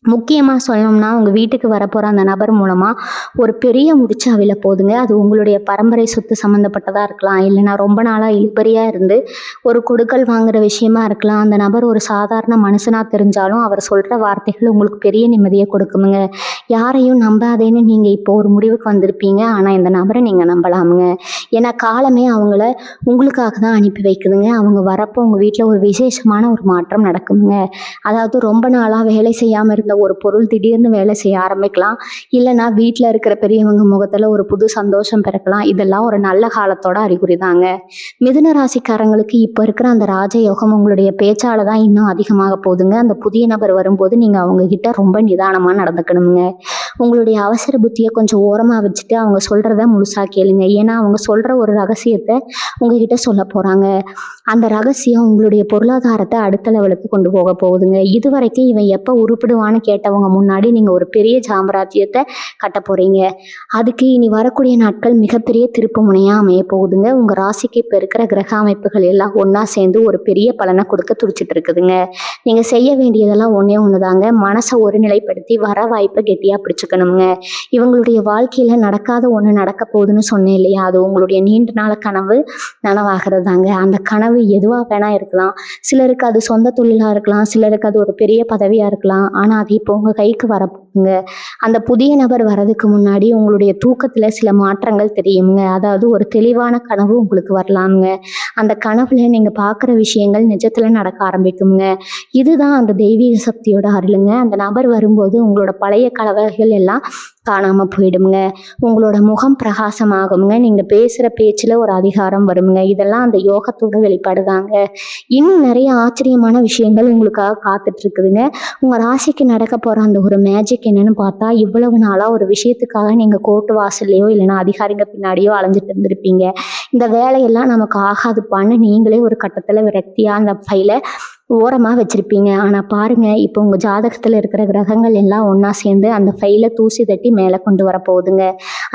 முக்கியமாக சொல்லணும்னா உங்கள் வீட்டுக்கு வரப்போகிற அந்த நபர் மூலமாக ஒரு பெரிய முடிச்சு அவிழ போகுதுங்க. அது உங்களுடைய பரம்பரை சொத்து சம்மந்தப்பட்டதாக இருக்கலாம், இல்லைனா ரொம்ப நாளாக இழுபறியாக இருந்து ஒரு கொடுக்கல் வாங்குற விஷயமா இருக்கலாம். அந்த நபர் ஒரு சாதாரண மனுஷனாக தெரிஞ்சாலும் அவர் சொல்கிற வார்த்தைகள் உங்களுக்கு பெரிய நிம்மதியை கொடுக்குமுங்க. யாரையும் நம்பாதேன்னு நீங்கள் இப்போ ஒரு முடிவுக்கு வந்திருப்பீங்க. ஆனால் இந்த நபரை நீங்கள் நம்பலாமுங்க. ஏன்னா காலமே அவங்கள உங்களுக்காக தான் அனுப்பி வைக்குதுங்க. அவங்க வரப்போ உங்கள் வீட்டில் ஒரு விசேஷமான ஒரு மாற்றம் நடக்குங்க. அதாவது ரொம்ப நாளாக வேலை செய்யாமல் இருந்த ஒரு பொருள் திடீர்னு வேலை செய்ய ஆரம்பிக்கலாம், இல்லைனா வீட்டில் இருக்கிற பெரியவங்க முகத்தில் ஒரு புது சந்தோஷம் பிறக்கலாம். இதெல்லாம் ஒரு நல்ல காலத்தோட அறிகுறி தாங்க. மிதுன ராசிக்காரங்களுக்கு இப்போ இருக்கிற அந்த ராஜயோகம் உங்களுடைய பேச்சால தான் இன்னும் அதிகமாக போகுதுங்க. அந்த புதிய நபர் வரும்போது நீங்கள் அவங்க கிட்ட ரொம்ப நிதானமாக நடந்துக்கணுங்க. உங்களுடைய அவசர புத்தியை கொஞ்சம் ஓரமாக வச்சுட்டு அவங்க சொல்கிறத முழுசாக கேளுங்க. ஏன்னா அவங்க சொல்கிற ஒரு ரகசியத்தை உங்ககிட்ட சொல்ல போகிறாங்க. அந்த ரகசியம் உங்களுடைய பொருளாதாரத்தை அடுத்த லெவலுக்கு கொண்டு போக போகுதுங்க. இது வரைக்கும் இவன் எப்போ உருப்பிடுவான்னு கேட்டவங்க முன்னாடி நீங்கள் ஒரு பெரிய சாம்ராஜ்யத்தை கட்ட போகிறீங்க. அதுக்கு இனி வரக்கூடிய நாட்கள் மிகப்பெரிய திருப்பு முனையாக அமைய போகுதுங்க. உங்கள் ராசிக்கு இப்போ இருக்கிற கிரக அமைப்புகள் எல்லாம் ஒன்றா சேர்ந்து ஒரு பெரிய பலனை கொடுக்க துடிச்சிட்டு இருக்குதுங்க. நீங்கள் செய்ய வேண்டியதெல்லாம் ஒன்றே ஒன்று தாங்க. மனசை ஒருநிலைப்படுத்தி வர வாய்ப்பை கெட்டியாக பிடிச்சிக்கணுங்க. இவங்களுடைய வாழ்க்கையில் நடக்காத ஒன்று நடக்க போகுதுன்னு சொன்னேன் இல்லையா, அது உங்களுடைய நீண்ட நாள் கனவு நனவாகிறது தாங்க. அந்த கனவு எதுவாக வேணா இருக்கலாம். சிலருக்கு அது சொந்த தொழிலாக இருக்கலாம், சிலருக்கு அது ஒரு பெரிய பதவியாக இருக்கலாம். ஆனால் அது இப்போ உங்கள் கைக்கு வரப்போகுங்க. அந்த புதிய நபர் வர்றதுக்கு முன்னாடி உங்களுடைய தூக்கத்தில் சில மாற்றங்கள் தெரியுங்க. அதாவது ஒரு தெளிவான கனவு உங்களுக்கு வரலாமுங்க. அந்த கனவுல நீங்கள் பார்க்குற விஷயங்கள் நிஜத்தில் நடக்க ஆரம்பிக்குங்க. இதுதான் அந்த தெய்வீக சக்தியோட அருளுங்க. அந்த நபர் வரும்போது உங்களோட பழைய கலவைகள் எல்லாம் காணாமல் போயிடுங்க. உங்களோட முகம் பிரகாசமாகுங்க. நீங்கள் பேசுகிற பேச்சில் ஒரு அதிகாரம் வருங்க. இதெல்லாம் அந்த யோகத்தோட வெளிப்பாடுதாங்க. இன்னும் நிறைய ஆச்சரியமான விஷயங்கள் உங்களுக்காக காத்துட்டு இருக்குதுங்க. உங்கள் ராசிக்கு நடக்க போகிற அந்த ஒரு மேஜிக் என்னன்னு பார்த்தா, இவ்வளவு நாளாக ஒரு விஷயத்துக்காக நீங்கள் கோர்ட்டு வாசல்லையோ இல்லைன்னா அதிகாரிங்க பின்னாடியோ அலைஞ்சிட்டு இருந்திருப்பீங்க. இந்த வேலையெல்லாம் நமக்கு ஆகாதுப்பான்னு நீங்களே ஒரு கட்டத்தில் விரக்தியாக அந்த ஃபைலை ஓரமாக வச்சுருப்பீங்க. ஆனால் பாருங்கள், இப்போ உங்கள் ஜாதகத்தில் இருக்கிற கிரகங்கள் எல்லாம் ஒன்றா சேர்ந்து அந்த ஃபைலை தூசி தட்டி மேலே கொண்டு வர போகுதுங்க.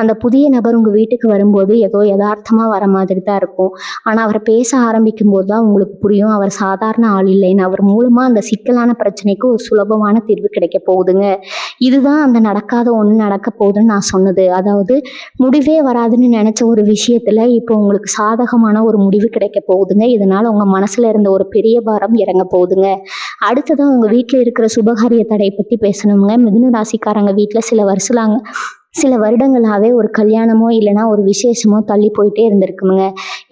அந்த புதிய நபர் உங்கள் வீட்டுக்கு வரும்போது ஏதோ யதார்த்தமாக வர மாதிரி தான் இருக்கும். ஆனால் அவர் பேச ஆரம்பிக்கும் போது தான் உங்களுக்கு புரியும் அவர் சாதாரண ஆள் இல்லைன்னு. அவர் மூலமாக அந்த சிக்கலான பிரச்சனைக்கு ஒரு சுலபமான தீர்வு கிடைக்க போகுதுங்க. இதுதான் அந்த நடக்காத ஒன்று நடக்க போகுதுன்னு நான் சொன்னது. அதாவது முடிவே வராதுன்னு நினச்ச ஒரு விஷயத்தில் இப்போ உங்களுக்கு சாதகமான ஒரு முடிவு கிடைக்க போகுதுங்க. இதனால் உங்கள் மனசில் இருந்த ஒரு பெரிய பாரம் இறங்க போகுதுங்க. அடுத்ததான் உங்க வீட்டில் இருக்கிற சுபகாரிய தடை பற்றி பேசணுங்க. மிதுன ராசிக்காரங்க வீட்டில் சில வருடங்களாகவே ஒரு கல்யாணமோ இல்லைன்னா ஒரு விசேஷமோ தள்ளி போயிட்டே இருந்திருக்குங்க.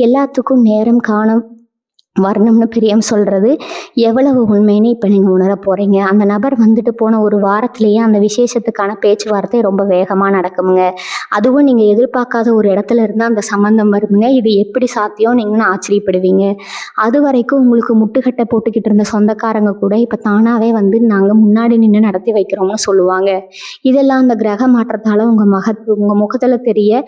எல்லாத்துக்கும் நேரம் காணம் வரணும்னு பிரியம் சொல்கிறது எவ்வளவு உண்மைன்னு இப்போ நீங்கள் உணர போகிறீங்க. அந்த நபர் வந்துட்டு போன ஒரு வாரத்திலேயே அந்த விசேஷத்துக்கான பேச்சுவார்த்தை ரொம்ப வேகமாக நடக்குமுங்க. அதுவும் நீங்கள் எதிர்பார்க்காத ஒரு இடத்துல இருந்து அந்த சம்மந்தம் வருமுங்க. இது எப்படி சாத்தியம் நீங்கன்னு ஆச்சரியப்படுவீங்க. அது வரைக்கும் உங்களுக்கு முட்டுக்கட்டை போட்டுக்கிட்டு இருந்த சொந்தக்காரங்க கூட இப்போ தானாகவே வந்து நாங்கள் முன்னாடி நின்று நடத்தி வைக்கிறோம்னு சொல்லுவாங்க. இதெல்லாம் அந்த கிரக மாற்றத்தால் உங்கள் முகத்தில் தெரிய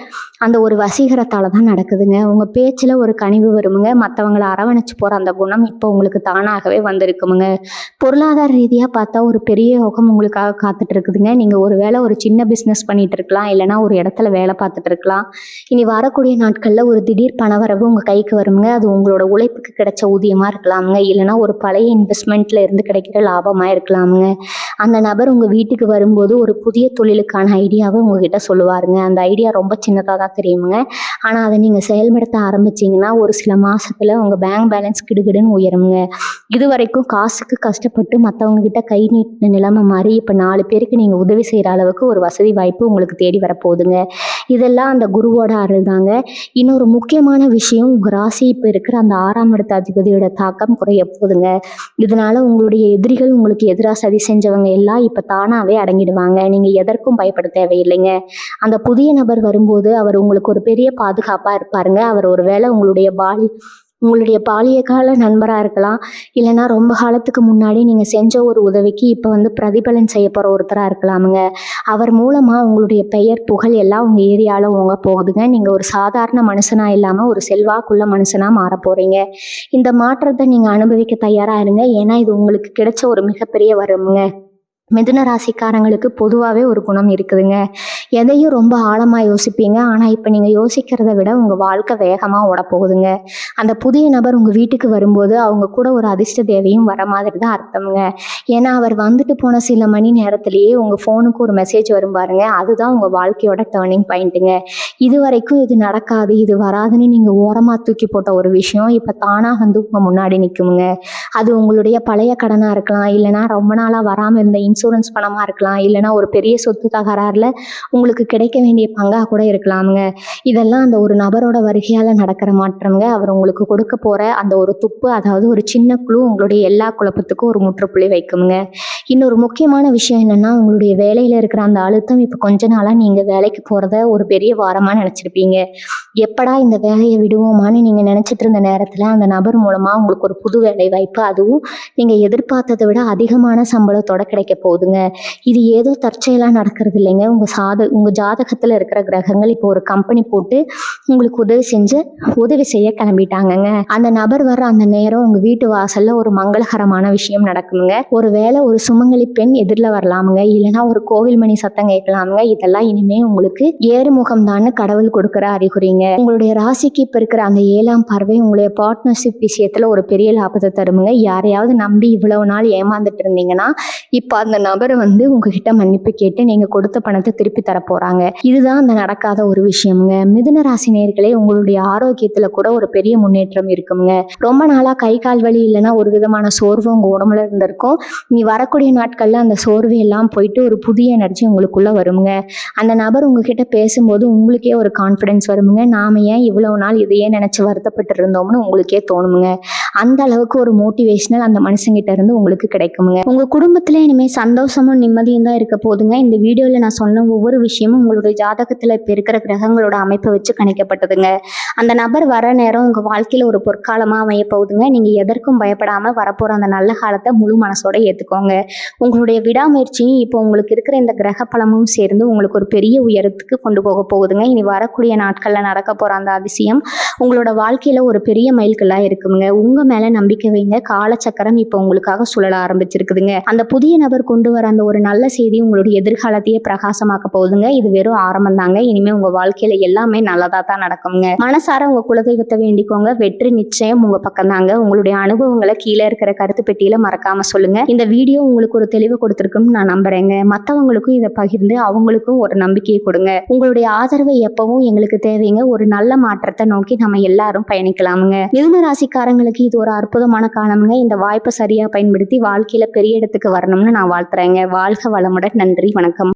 அந்த ஒரு வசீகரத்தால் தான் நடக்குதுங்க. உங்கள் பேச்சில் ஒரு கனிவு வருமுங்க. மற்றவங்களை அரவணைச்சு போகிற அந்த குணம் இப்போ உங்களுக்கு தானாகவே வந்திருக்குமுங்க. பொருளாதார ரீதியாக பார்த்தா ஒரு பெரிய யோகம் உங்களுக்காக காத்துட்டு இருக்குதுங்க. நீங்கள் ஒரு வேளை ஒரு சின்ன பிஸ்னஸ் பண்ணிட்டு இருக்கலாம், இல்லைனா ஒரு இடத்துல வேலை பார்த்துட்டு இருக்கலாம். இனி வரக்கூடிய நாட்களில் ஒரு திடீர் பணவரவு உங்கள் கைக்கு வருங்க. அது உங்களோட உழைப்புக்கு கிடைச்ச ஊதியமாக இருக்கலாமுங்க, இல்லைனா ஒரு பழைய இன்வெஸ்ட்மெண்ட்டில் இருந்து கிடைக்கிற லாபமாக இருக்கலாமுங்க. அந்த நபர் உங்கள் வீட்டுக்கு வரும்போது ஒரு புதிய தொழிலுக்கான ஐடியாவை உங்ககிட்ட சொல்லுவாருங்க. அந்த ஐடியா ரொம்ப சின்னதாக தான் தெரியுமுங்க. ஆனால் அதை நீங்கள் செயல்படுத்த ஆரம்பிச்சிங்கன்னா ஒரு சில மாதத்தில் உங்கள் பேங்க் பேலன்ஸ் கிடுகிடுன்னு உயருங்க. இது வரைக்கும் காசுக்கு கஷ்டப்பட்டு மற்றவங்க கிட்ட கை நீட்டின நிலைமை மாறி இப்போ 4 பேருக்கு நீங்கள் உதவி செய்கிற அளவுக்கு ஒரு வசதி வாய்ப்பு உங்களுக்கு தேடி வரப்போகுதுங்க. இதெல்லாம் அந்த குருவோட அருள் தாங்க. இன்னொரு முக்கியமான விஷயம், உங்கள் ராசி இப்போ இருக்கிற அந்த 6ஆம் இடத்து அதிபதியோட தாக்கம் குறைய போகுதுங்க. இதனால உங்களுடைய எதிரிகள், உங்களுக்கு எதிராக சதி செஞ்சவங்க எல்லாம் இப்போ தானாகவே அடங்கிடுவாங்க. நீங்கள் எதற்கும் பயப்பட தேவையில்லைங்க. அந்த புதிய நபர் வரும்போது அவர் உங்களுக்கு ஒரு பெரிய பாதுகாப்பாக இருப்பாருங்க. அவர் ஒரு வேளை உங்களுடைய உங்களுடைய பாலிய கால நண்பராக இருக்கலாம், இல்லைன்னா ரொம்ப காலத்துக்கு முன்னாடி நீங்கள் செஞ்ச ஒரு உதவிக்கு இப்போ வந்து பிரதிபலன் செய்ய போகிற ஒருத்தராக இருக்கலாமுங்க. அவர் மூலமாக உங்களுடைய பெயர் புகழ் எல்லாம் உங்கள் ஏரியாவில் ஓங்க போகுதுங்க. நீங்கள் ஒரு சாதாரண மனுஷனாக இல்லாமல் ஒரு செல்வாக்குள்ள மனுஷனாக மாற போகிறீங்க. இந்த மாற்றத்தை நீங்கள் அனுபவிக்க தயாராக இருங்க. ஏன்னா இது உங்களுக்கு கிடைச்ச ஒரு மிகப்பெரிய வரமுங்க. மிதுன ராசிக்காரங்களுக்கு பொதுவாகவே ஒரு குணம் இருக்குதுங்க. எதையும் ரொம்ப ஆழமாக யோசிப்பீங்க. ஆனால் இப்போ நீங்கள் யோசிக்கிறத விட உங்கள் வாழ்க்கை வேகமாக ஓடப்போகுதுங்க. அந்த புதிய நபர் உங்கள் வீட்டுக்கு வரும்போது அவங்க கூட ஒரு அதிர்ஷ்ட தேவையும் வர மாதிரி தான் அர்த்தமுங்க. ஏன்னா அவர் வந்துட்டு போன சில மணி நேரத்திலேயே உங்கள் ஃபோனுக்கு ஒரு மெசேஜ் வரும் பாருங்க, அதுதான் உங்கள் வாழ்க்கையோட டேர்னிங் பாயிண்ட்டுங்க. இது வரைக்கும் இது நடக்காது, இது வராதுன்னு நீங்கள் ஓரமாக தூக்கி போட்ட ஒரு விஷயம் இப்போ தானாக வந்து உங்கள் முன்னாடி நிற்குமுங்க. அது உங்களுடைய பழைய கடனாக இருக்கலாம், இல்லைனா ரொம்ப நாளாக வராமல் இருந்த இன்சூரன்ஸ் பணமாக இருக்கலாம், இல்லைனா ஒரு பெரிய சொத்து தகராறில் உங்களுக்கு கிடைக்க வேண்டிய பங்காக கூட இருக்கலாமுங்க. இதெல்லாம் அந்த ஒரு நபரோட வருகையால் நடக்கிற மாற்றம்ங்க. அவர் உங்களுக்கு கொடுக்க போகிற அந்த ஒரு துப்பு, அதாவது ஒரு சின்ன குழு உங்களுடைய எல்லா குழப்பத்துக்கும் ஒரு முற்றுப்புள்ளி வைக்குமுங்க. இன்னொரு முக்கியமான விஷயம் என்னென்னா, உங்களுடைய வேலையில் இருக்கிற அந்த அழுத்தம் இப்போ கொஞ்ச நாளாக நீங்கள் வேலைக்கு போகிறத ஒரு பெரிய வாரமாக நினச்சிருப்பீங்க. எப்படா இந்த வேலையை விடுவோமான்னு நீங்கள் நினச்சிட்டு இருந்த நேரத்தில் அந்த நபர் மூலமாக உங்களுக்கு ஒரு புது வேலை வாய்ப்பு, அதுவும் நீங்கள் எதிர்பார்த்ததை விட அதிகமான சம்பளத்தோட கிடைக்க போகுதுங்க. இது ஏதோ தற்செயலாக நடக்கிறது இல்லைங்க. உங்கள் ஜாதகத்தில் இருக்கிற கிரகங்கள் இப்போ ஒரு கம்பெனி போட்டு உங்களுக்கு உதவி செய்ய கிளம்பிட்டாங்கங்க. அந்த நபர் வர்ற அந்த நேரம் உங்கள் வீட்டு வாசலில் ஒரு மங்களகரமான விஷயம் நடக்குங்க. ஒரு வேளை ஒரு சுமங்கலி பெண் எதிரில் வரலாமுங்க, இல்லைன்னா ஒரு கோவில் மணி சத்தம் கேட்கலாமுங்க. இதெல்லாம் இனிமே உங்களுக்கு ஏறுமுகம் தான் கடவுள் கொடுக்குற அறிகுறிங்க. உங்களுடைய ராசிக்கு இப்போ இருக்கிற அந்த 7ஆம் பார்வை உங்களுடைய பார்ட்னர்ஷிப் விஷயத்தில் ஒரு பெரிய லாபத்தை தருமுங்க. யாரையாவது நம்பி இவ்வளவு நாள் ஏமாந்துட்டு இருந்தீங்கன்னா இப்போ அந்த நபரை வந்து உங்ககிட்ட மன்னிப்பு கேட்டு நீங்கள் கொடுத்த பணத்தை திருப்பி தர போகிறாங்க. இதுதான் அந்த நடக்காத ஒரு விஷயமுங்க. மிதுன ராசி நேயர்களே, உங்களுடைய ஆரோக்கியத்தில் கூட ஒரு பெரிய முன்னேற்றம் இருக்குங்க. ரொம்ப நாளாக கை கால் வலி இல்லைன்னா ஒரு விதமான சோர்வு உங்கள் உடம்புல இருந்திருக்கும். நீ வரக்கூடிய நாட்களில் அந்த சோர்வு எல்லாம் போயிட்டு ஒரு புதிய எனர்ஜி உங்களுக்குள்ளே வருங்க. அந்த நபர் உங்ககிட்ட பேசும்போது உங்களுக்கே ஒரு கான்ஃபிடென்ஸ் வருங்க. நாம ஏன் இவ்வளவு நாள் இதையே நினச்சி வருத்தப்பட்டு இருந்தோம்னு உங்களுக்கே தோணுங்க. அந்த அளவுக்கு ஒரு மோட்டிவேஷனல் அந்த மனுஷங்கிட்ட இருந்து உங்களுக்கு கிடைக்குங்க. உங்கள் குடும்பத்தில் இனிமேல் சந்தோஷமும் நிம்மதியும் தான் இருக்க போதுங்க. இந்த வீடியோவில் நான் சொன்ன ஒவ்வொரு விஷயமும் உங்களுடைய ஜாதகத்தில் இப்போ இருக்கிற கிரகங்களோட அமைப்பை வச்சு கணிக்கப்பட்டதுங்க. அந்த நபர் வர நேரம் உங்கள் வாழ்க்கையில் ஒரு பொற்காலமாக அமைய போகுதுங்க. நீங்கள் எதற்கும் பயப்படாமல் வரப்போகிற அந்த நல்ல காலத்தை முழு மனசோட ஏற்றுக்கோங்க. உங்களுடைய விடாமுயற்சியும் இப்போ உங்களுக்கு இருக்கிற இந்த கிரக பலமும் சேர்ந்து உங்களுக்கு ஒரு பெரிய உயரத்துக்கு கொண்டு போக போகுதுங்க. இனி வரக்கூடிய நாட்களில் நடக்க போகிற அந்த அதிசயம் உங்களோட வாழ்க்கையில் ஒரு பெரிய மைல்கல்லாக இருக்குங்க. உங்கள் மேலே நம்பிக்கை வைங்க. காலச்சக்கரம் இப்போ உங்களுக்காக சுழல ஆரம்பிச்சிருக்குதுங்க. அந்த புதிய நபர் கொண்டு வர அந்த ஒரு நல்ல செய்தி உங்களுடைய எதிர்காலத்தையே பிரகாசமாக்க போகுதுங்க. இது வெறும் ஆரம்பம் தாங்க. இனிமேல் உங்கள் வாழ்க்கையில் எல்லாமே நல்லதாக தான் நடக்குங்க. மனசார உங்கள் குலதெய்வத்தை வேண்டிக்கோங்க. வெற்றி நிச்சயம் உங்கள் பக்கம் தாங்க. உங்களுடைய அனுபவங்களை கீழே இருக்கிற கருத்து பெட்டியில் மறக்காம சொல்லுங்க. இந்த வீடியோ உங்களுக்கு ஒரு தெளிவு கொடுத்துருக்குன்னு நான் நம்புறேங்க. மற்றவங்களுக்கும் இதை பகிர்ந்து அவங்களுக்கும் ஒரு நம்பிக்கையை கொடுங்க. உங்களுடைய ஆதரவை எப்பவும் எங்களுக்கு தேவைங்க. ஒரு நல்ல மாற்றத்தை நோக்கி நம்ம எல்லாரும் பயணிக்கலாமுங்க. மிதுன ராசிக்காரங்களுக்கு இது ஒரு அற்புதமான காலமுங்க. இந்த வாய்ப்பை சரியா பயன்படுத்தி வாழ்க்கையில பெரிய இடத்துக்கு வரணும்னு நான் வாழ்த்துறேங்க. வாழ்க வளமுடன். நன்றி, வணக்கம்.